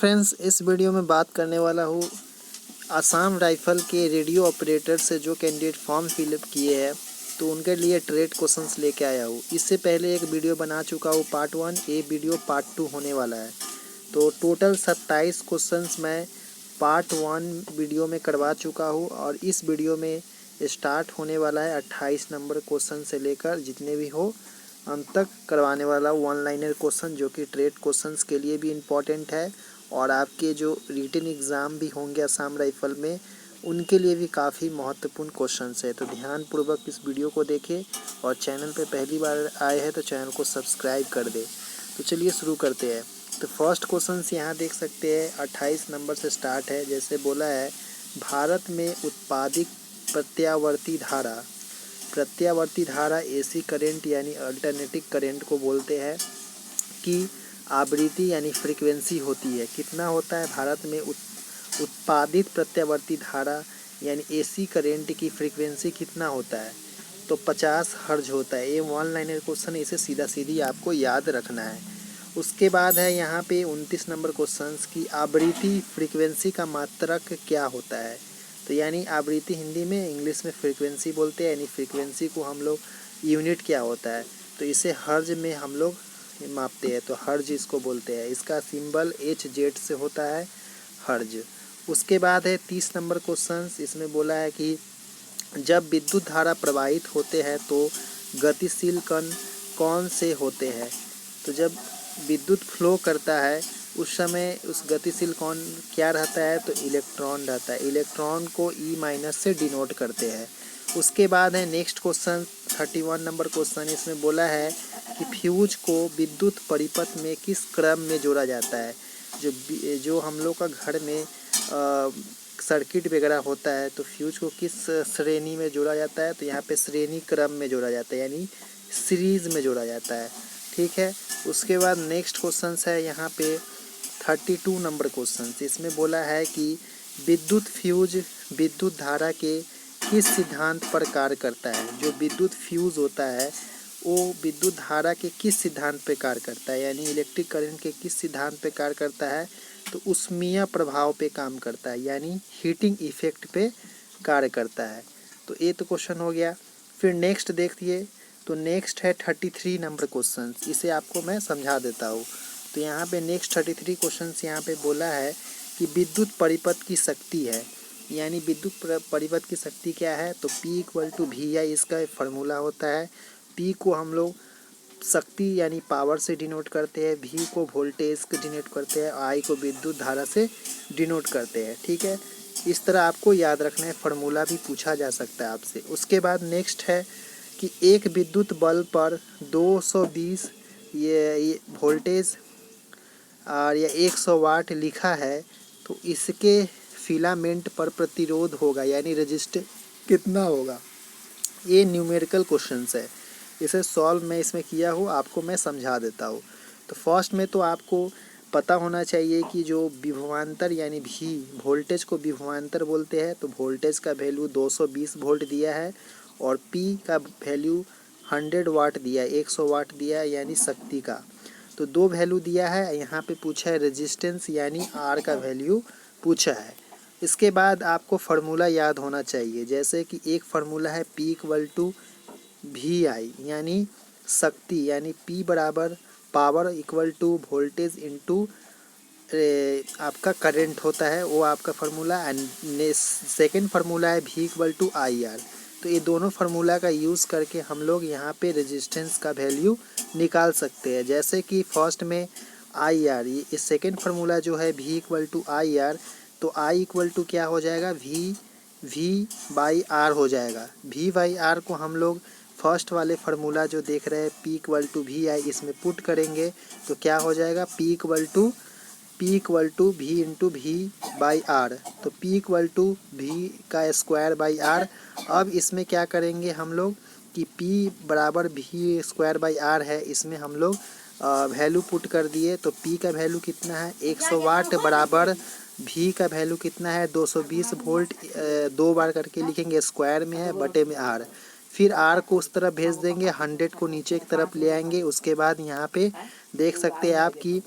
Friends, इस video में बात करने वाला हूँ आसाम राइफल के रेडियो ऑपरेटर से जो कैंडिडेट फॉर्म फिलअप किए हैं तो उनके लिए ट्रेड क्वेश्चंस लेके आया हूँ। इससे पहले एक वीडियो बना चुका हूँ पार्ट 1, ये वीडियो पार्ट 2 होने वाला है। तो टोटल 27 क्वेश्चंस मैं पार्ट 1 वीडियो में करवा चुका हूँ और इस वीडियो में स्टार्ट होने वाला है 28 नंबर क्वेश्चन से लेकर जितने भी हो अंत तक करवाने वाला वन लाइनर क्वेश्चन, जो कि ट्रेड क्वेश्चंस के लिए भी इम्पॉर्टेंट है और आपके जो रिटन एग्ज़ाम भी होंगे आसाम राइफल में उनके लिए भी काफ़ी महत्वपूर्ण क्वेश्चंस है। तो ध्यानपूर्वक इस वीडियो को देखें और चैनल पे पहली बार आए हैं तो चैनल को सब्सक्राइब कर दें। तो चलिए शुरू करते हैं। तो फर्स्ट क्वेश्चंस यहाँ देख सकते हैं, 28 नंबर से स्टार्ट है। जैसे बोला है, भारत में उत्पादित प्रत्यावर्ती धारा एसी करंट यानी अल्टरनेटिंग करंट को बोलते हैं कि आवृत्ति यानी फ्रीक्वेंसी होती है। कितना होता है भारत में उत्पादित प्रत्यावर्ती धारा यानी एसी करंट की फ्रीक्वेंसी कितना होता है? तो 50 हर्ज होता है। ये वन लाइनर क्वेश्चन, इसे सीधा सीधी आपको याद रखना है। उसके बाद है यहाँ पे 29 नंबर क्वेश्चन की आवृत्ति फ्रीक्वेंसी का मात्रक क्या होता है? तो यानी आवृत्ति हिंदी में, इंग्लिश में फ्रीक्वेंसी बोलते हैं। यानी फ्रीक्वेंसी को हम लोग यूनिट क्या होता है तो इसे हर्ज में हम लोग मापते हैं, तो हर्ज इसको बोलते हैं। इसका सिंबल HZ से होता है, हर्ज। उसके बाद है 30 नंबर क्वेश्चन। इसमें बोला है कि जब विद्युत धारा प्रवाहित होते हैं तो गतिशील कण कौन से होते हैं? तो जब विद्युत फ्लो करता है उस समय उस गतिशील कण क्या रहता है? तो इलेक्ट्रॉन रहता है। इलेक्ट्रॉन को E- से डिनोट करते हैं। उसके बाद है नेक्स्ट क्वेश्चन 31 नंबर क्वेश्चन। इसमें बोला है कि फ्यूज को विद्युत परिपथ में किस क्रम में जोड़ा जाता है? जो हम लोग का घर में सर्किट वगैरह होता है तो फ्यूज को किस श्रेणी में जोड़ा जाता है? तो यहाँ पे श्रेणी क्रम में जोड़ा जाता है, यानी सीरीज में जोड़ा जाता है। ठीक है। उसके बाद नेक्स्ट क्वेश्चन है यहाँ पे 32 नंबर क्वेश्चन। इसमें बोला है कि विद्युत फ्यूज विद्युत धारा के किस सिद्धांत पर कार्य करता है? जो विद्युत फ्यूज होता है वो विद्युत धारा के किस सिद्धांत पे कार्य करता है? यानी इलेक्ट्रिक करंट के किस सिद्धांत पे कार्य करता है? तो ऊष्मीय प्रभाव पे काम करता है, यानी हीटिंग इफेक्ट पे कार्य करता है। तो ये तो क्वेश्चन हो गया। फिर नेक्स्ट देखिए, तो नेक्स्ट है 33 नंबर क्वेश्चन। इसे आपको मैं समझा देता हूँ। तो यहाँ पे नेक्स्ट 33 क्वेश्चन यहाँ पे बोला है कि विद्युत परिपथ की शक्ति है, यानी विद्युत परिपथ की शक्ति क्या है? तो P=VI इसका फार्मूला होता है। P को हम लोग शक्ति यानी पावर से डिनोट करते हैं, V को वोल्टेज को डिनोट करते हैं, I को विद्युत धारा से डिनोट करते हैं। ठीक है, इस तरह आपको याद रखना है। फार्मूला भी पूछा जा सकता है आपसे। उसके बाद नेक्स्ट है कि एक विद्युत बल्ब पर 220 ये वोल्टेज और या 100 वाट लिखा है तो इसके फिलामेंट पर प्रतिरोध होगा यानी रेजिस्टेंस कितना होगा? ये न्यूमेरिकल क्वेश्चंस है। इसे सॉल्व मैं इसमें किया हूँ, आपको मैं समझा देता हूँ। तो फर्स्ट में तो आपको पता होना चाहिए कि जो विभवांतर यानी V, वोल्टेज को विभवांतर बोलते हैं। तो वोल्टेज का वैल्यू 220 वोल्ट दिया है और P का वैल्यू 100 वाट दिया है, 100 वाट दिया है यानी शक्ति का। तो दो वैल्यू दिया है। यहाँ पे पूछा है रेजिस्टेंस यानी R का वैल्यू पूछा है। इसके बाद आपको फार्मूला याद होना चाहिए, जैसे कि एक फार्मूला है P=VI यानी शक्ति, यानी P बराबर power equal to voltage into आपका करंट होता है, वो आपका फार्मूला। एंड सेकेंड फार्मूला है V=IR। तो ये दोनों फार्मूला का यूज़ करके हम लोग यहाँ पे रेजिस्टेंस का वैल्यू निकाल सकते हैं। जैसे कि फर्स्ट में IR, ये सेकेंड फार्मूला जो है V=IR, तो I इक्वल टू क्या हो जाएगा? V/R हो जाएगा। V/R को हम लोग फर्स्ट वाले फार्मूला जो देख रहे हैं P=VI, इसमें पुट करेंगे तो क्या हो जाएगा? P=V/R। तो P=V²/R। अब इसमें क्या करेंगे हम लोग कि P बराबर V²/R है, इसमें हम लोग वैल्यू पुट कर दिए। तो P का वैल्यू कितना है? 100 वाट बराबर V का वैल्यू कितना है? 220 वोल्ट। दो बार करके लिखेंगे, स्क्वायर में है बटे में R। फिर R को उस तरफ भेज देंगे, 100 को नीचे की तरफ ले आएंगे। उसके बाद यहाँ पे देख सकते हैं आप कि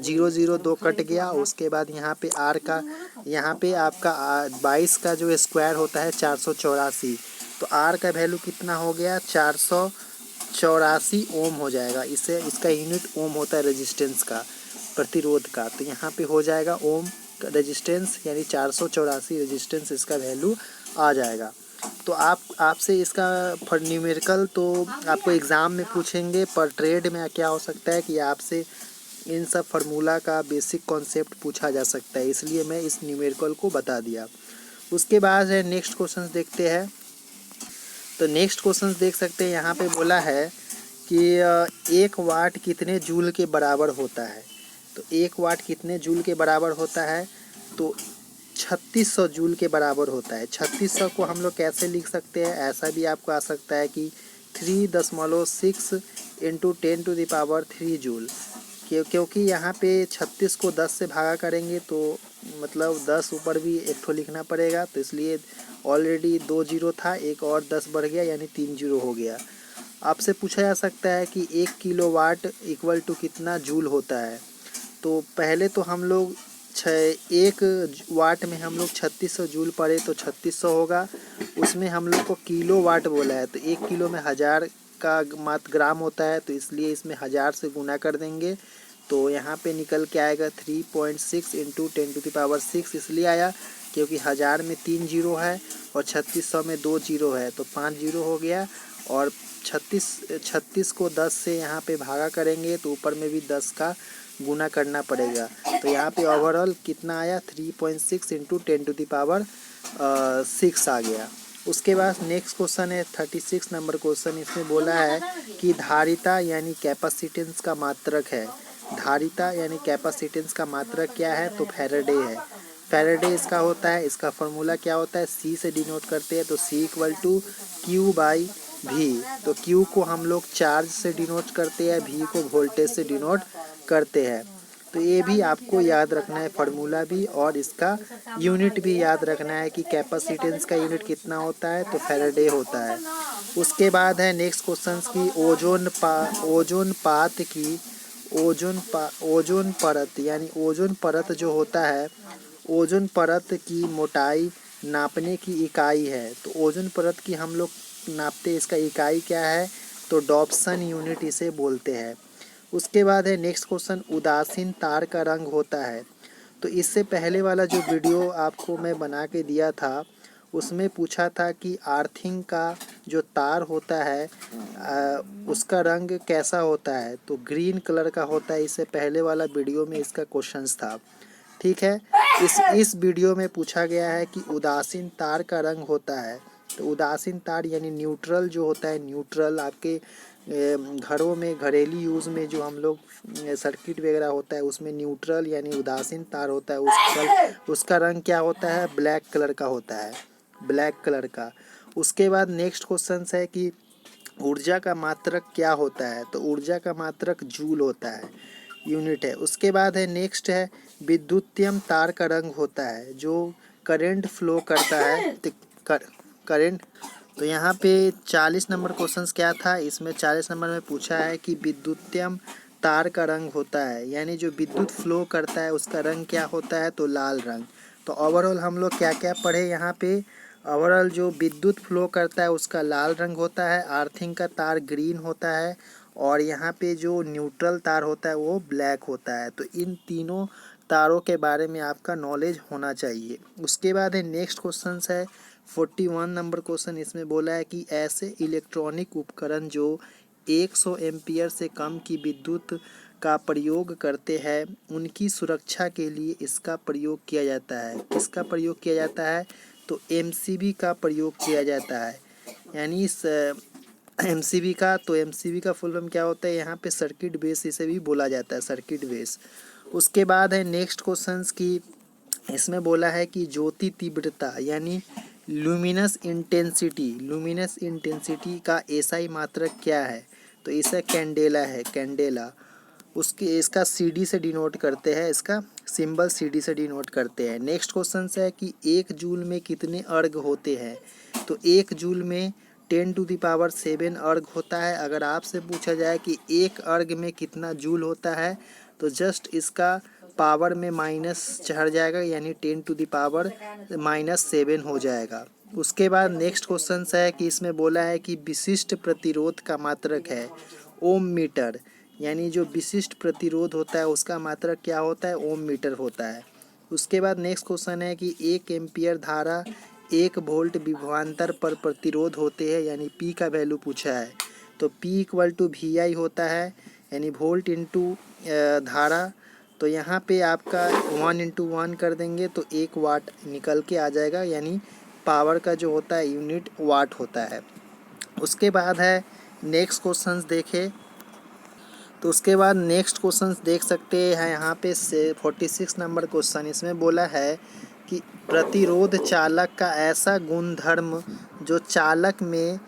0 0 2 कट गया। उसके बाद यहाँ पे आर का, यहाँ पे आपका 22 का जो स्क्वायर होता है 484, तो आर का वैल्यू कितना हो गया 484 ओम हो जाएगा। इसे इसका यूनिट ओम होता है रेजिस्टेंस का, प्रतिरोध का। तो यहाँ पे हो जाएगा ओम रेजिस्टेंस यानी 484 रेजिस्टेंस इसका वैल्यू आ जाएगा। तो आपसे इसका फॉर न्यूमेरिकल तो आपको एग्ज़ाम में पूछेंगे, पर ट्रेड में क्या हो सकता है कि आपसे इन सब फार्मूला का बेसिक कॉन्सेप्ट पूछा जा सकता है, इसलिए मैं इस न्यूमेरिकल को बता दिया। उसके बाद है नेक्स्ट क्वेश्चन देखते हैं। तो नेक्स्ट क्वेश्चन देख सकते हैं, यहाँ पे बोला है कि 1 वाट कितने जूल के बराबर होता है। तो 1 वाट कितने जूल के बराबर होता है, तो 3600 जूल के बराबर होता है। 3600 को हम लोग कैसे लिख सकते हैं, ऐसा भी आपको आ सकता है कि 3.6 इंटू 10⁻³ जूल, क्योंकि यहाँ पे 36 को 10 से भागा करेंगे तो मतलब 10 ऊपर भी एक ठो लिखना पड़ेगा, तो इसलिए ऑलरेडी 2 0 था, एक और 10 बढ़ गया यानी 3 0 हो गया। आपसे पूछा जा सकता है कि 1 किलोवाट इक्वल टू कितना जूल होता है। तो पहले तो हम लोग 1 वाट में हम लोग 3600 जूल पढ़े, तो 3600 होगा, उसमें हम लोग को किलो वाट बोला है, तो 1 किलो में 1000 का मात्र ग्राम होता है, तो इसलिए इसमें 1000 से गुना कर देंगे। तो यहाँ पे निकल के आएगा 3.6 इंटू 10⁻⁶, इसलिए आया क्योंकि 1000 में 3 0 है और 3600 में 2 0 है, तो 5 0 हो गया। और 36 को 10 से यहाँ पे भागा करेंगे तो ऊपर में भी 10 का गुना करना पड़ेगा। तो यहाँ पे ओवरऑल कितना आया 3.6 इंटू 10⁻⁶ आ गया। उसके बाद नेक्स्ट क्वेश्चन है 36 नंबर क्वेश्चन। इसमें बोला है कि धारिता यानी कैपेसिटेंस का मात्रक है। धारिता यानी कैपेसिटेंस का मात्रक क्या है, तो फैराडे है। फैराडे इसका होता है, इसका फॉर्मूला क्या होता है, सी से डिनोट करते हैं, तो सी इक्वल टू Q/V। तो Q को हम लोग चार्ज से डिनोट करते हैं, V को वोल्टेज से डिनोट करते हैं। तो ये भी आपको याद रखना है फार्मूला भी, और इसका यूनिट भी याद रखना है कि कैपेसिटेंस का यूनिट कितना होता है, तो फैराडे होता है। उसके बाद है नेक्स्ट क्वेश्चन की ओजोन परत यानी ओजोन परत जो होता है, ओजोन परत की मोटाई नापने की इकाई है। तो ओजोन परत की हम लोग नापते, इसका इकाई क्या है, तो डॉप्सन यूनिट इसे बोलते हैं। उसके बाद है नेक्स्ट क्वेश्चन, उदासीन तार का रंग होता है। तो इससे पहले वाला जो वीडियो आपको मैं बना के दिया था, उसमें पूछा था कि आर्थिंग का जो तार होता है उसका रंग कैसा होता है, तो ग्रीन कलर का होता है। इससे पहले वाला वीडियो में इसका क्वेश्चंस था, ठीक है। इस वीडियो में पूछा गया है कि उदासीन तार का रंग होता है। तो उदासीन तार यानी न्यूट्रल जो होता है, न्यूट्रल आपके घरों में घरेलू यूज़ में जो हम लोग सर्किट वगैरह होता है उसमें न्यूट्रल यानी उदासीन तार होता है, उसका रंग क्या होता है, ब्लैक कलर का होता है, ब्लैक कलर का। उसके बाद नेक्स्ट क्वेश्चन है कि ऊर्जा का मात्रक क्या होता है, तो ऊर्जा का मात्रक जूल होता है, यूनिट है। उसके बाद है नेक्स्ट है विद्युतीय तार का रंग होता है, जो करंट फ्लो करता है, करंट। तो यहाँ पे 40 नंबर क्वेश्चंस क्या था, इसमें 40 नंबर में पूछा है कि विद्युतीय तार का रंग होता है यानी जो विद्युत फ्लो करता है उसका रंग क्या होता है, तो लाल रंग। तो ओवरऑल हम लोग क्या क्या पढ़े यहाँ पे, ओवरऑल जो विद्युत फ्लो करता है उसका लाल रंग होता है, आर्थिंग का तार ग्रीन होता है, और यहाँ पे जो न्यूट्रल तार होता है वो ब्लैक होता है। तो इन तीनों तारों के बारे में आपका नॉलेज होना चाहिए। उसके बाद है नेक्स्ट क्वेश्चन है 41 नंबर क्वेश्चन। इसमें बोला है कि ऐसे इलेक्ट्रॉनिक उपकरण जो 100 एम्पियर से कम की विद्युत का प्रयोग करते हैं उनकी सुरक्षा के लिए इसका प्रयोग किया जाता है। किसका प्रयोग किया जाता है, तो MCB का प्रयोग किया जाता है। यानी इस MCB का, तो MCB का फुल फॉर्म क्या होता है, यहाँ पे सर्किट बेस इसे भी बोला जाता है, सर्किट बेस। उसके बाद है नेक्स्ट क्वेश्चंस की, इसमें बोला है कि ज्योति तीव्रता यानी लुमिनस इंटेंसिटी का एसआई मात्रक क्या है, तो इसका कैंडेला है, कैंडेला। उसके इसका CD से डिनोट करते हैं, इसका सिंबल CD से डिनोट करते हैं। नेक्स्ट क्वेश्चन है कि 1 जूल में कितने अर्घ होते हैं, तो 1 जूल में 10⁻7 अर्ग होता है। अगर आपसे पूछा जाए कि एक अर्ग में कितना जूल होता है तो जस्ट इसका पावर में माइनस चढ़ जाएगा, यानी 10⁻⁻7 हो जाएगा। उसके बाद नेक्स्ट क्वेश्चन है कि इसमें बोला है कि विशिष्ट प्रतिरोध का मात्रक है ओम मीटर, यानी जो विशिष्ट प्रतिरोध होता है उसका मात्रक क्या होता है, ओम मीटर होता है। उसके बाद नेक्स्ट क्वेश्चन है कि 1 एम्पियर धारा 1 वोल्ट विभवांतर पर प्रतिरोध होते हैं, यानी P का वैल्यू पूछा है। तो P = VI होता है, यानी वोल्ट इंटू धारा। तो यहाँ पे आपका 1 × 1 कर देंगे तो 1 वाट निकल के आ जाएगा, यानी पावर का जो होता है यूनिट वाट होता है। उसके बाद है नेक्स्ट क्वेश्चंस देखें तो उसके बाद नेक्स्ट क्वेश्चंस देख सकते हैं यहाँ पे 46 नंबर क्वेश्चन। इसमें बोला है कि प्रतिरोध चालक का ऐसा गुणधर्म जो चालक में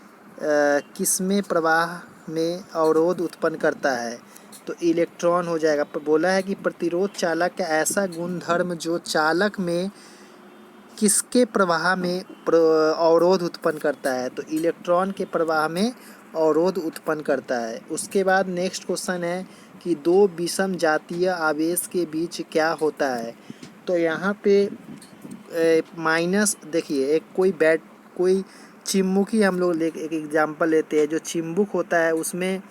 किसमें प्रवाह में अवरोध उत्पन्न करता है, तो इलेक्ट्रॉन हो जाएगा। बोला है कि प्रतिरोध चालक का ऐसा गुणधर्म जो चालक में किसके प्रवाह में अवरोध उत्पन्न करता है, तो इलेक्ट्रॉन के प्रवाह में अवरोध उत्पन्न करता है। उसके बाद नेक्स्ट क्वेश्चन है कि 2 विषम जातीय आवेश के बीच क्या होता है, तो यहाँ पे माइनस देखिए, एक कोई चिम्बुक ही हम लोग एक एग्जांपल लेते हैं। जो चिम्बुक होता है उसमें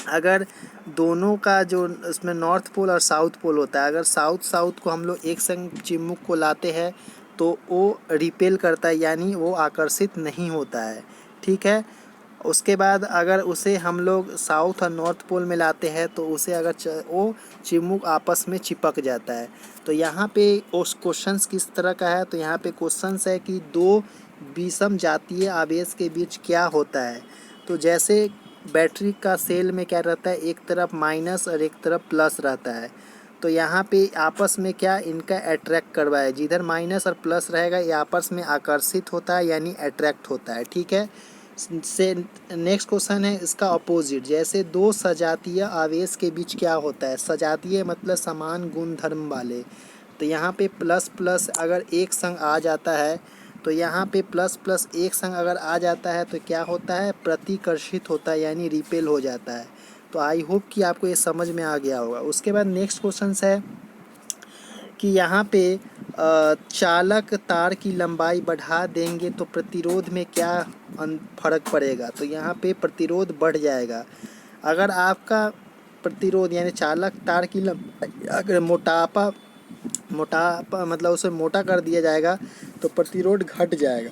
अगर दोनों का जो उसमें नॉर्थ पोल और साउथ पोल होता है, अगर साउथ को हम लोग एक संग चिम्बुक को लाते हैं तो वो रिपेल करता है, यानी वो आकर्षित नहीं होता है, ठीक है। उसके बाद अगर उसे हम लोग साउथ और नॉर्थ पोल में लाते हैं तो उसे अगर वो चिम्बुक आपस में चिपक जाता है। तो यहाँ पे उस क्वेश्चंस किस तरह का है, तो यहाँ पे क्वेश्चंस है कि 2 विषम जातीय आवेश के बीच क्या होता है। तो जैसे बैटरी का सेल में क्या रहता है, एक तरफ माइनस और एक तरफ प्लस रहता है, तो यहाँ पे आपस में क्या इनका अट्रैक्ट करवाया, जिधर माइनस और प्लस रहेगा ये आपस में आकर्षित होता है, यानी अट्रैक्ट होता है, ठीक है। से नेक्स्ट क्वेश्चन है इसका अपोजिट, जैसे 2 सजातीय आवेश के बीच क्या होता है। सजातीय मतलब समान गुणधर्म वाले, तो यहाँ पे प्लस प्लस अगर एक संग आ जाता है, तो यहाँ पे प्लस प्लस एक संग अगर आ जाता है तो क्या होता है, प्रतिकर्षित होता है, यानी रिपेल हो जाता है। तो आई होप कि आपको ये समझ में आ गया होगा। उसके बाद नेक्स्ट क्वेश्चन है कि यहाँ पे चालक तार की लंबाई बढ़ा देंगे तो प्रतिरोध में क्या फ़र्क पड़ेगा, तो यहाँ पे प्रतिरोध बढ़ जाएगा। अगर आपका प्रतिरोध यानी चालक तार की लंबाई अगर मोटापा मतलब उसे मोटा कर दिया जाएगा तो प्रतिरोध घट जाएगा,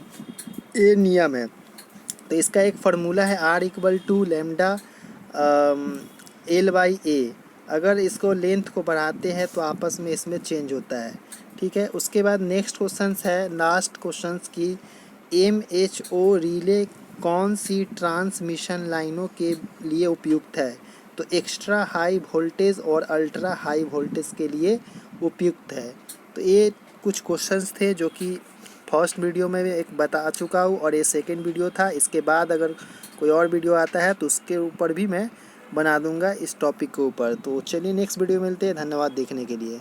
ये नियम है। तो इसका एक फार्मूला है R = लैम्डा L/A। अगर इसको लेंथ को बढ़ाते हैं तो आपस में इसमें चेंज होता है, ठीक है। उसके बाद नेक्स्ट क्वेश्चन है लास्ट क्वेश्चन की MHO रिले कौन सी ट्रांसमिशन लाइनों के लिए उपयुक्त है, तो एक्स्ट्रा हाई वोल्टेज और अल्ट्रा हाई वोल्टेज के लिए उपयुक्त है। तो ये कुछ क्वेश्चंस थे जो कि फर्स्ट वीडियो में एक बता चुका हूँ और ये सेकंड वीडियो था। इसके बाद अगर कोई और वीडियो आता है तो उसके ऊपर भी मैं बना दूंगा इस टॉपिक के ऊपर। तो चलिए नेक्स्ट वीडियो मिलते हैं। धन्यवाद देखने के लिए।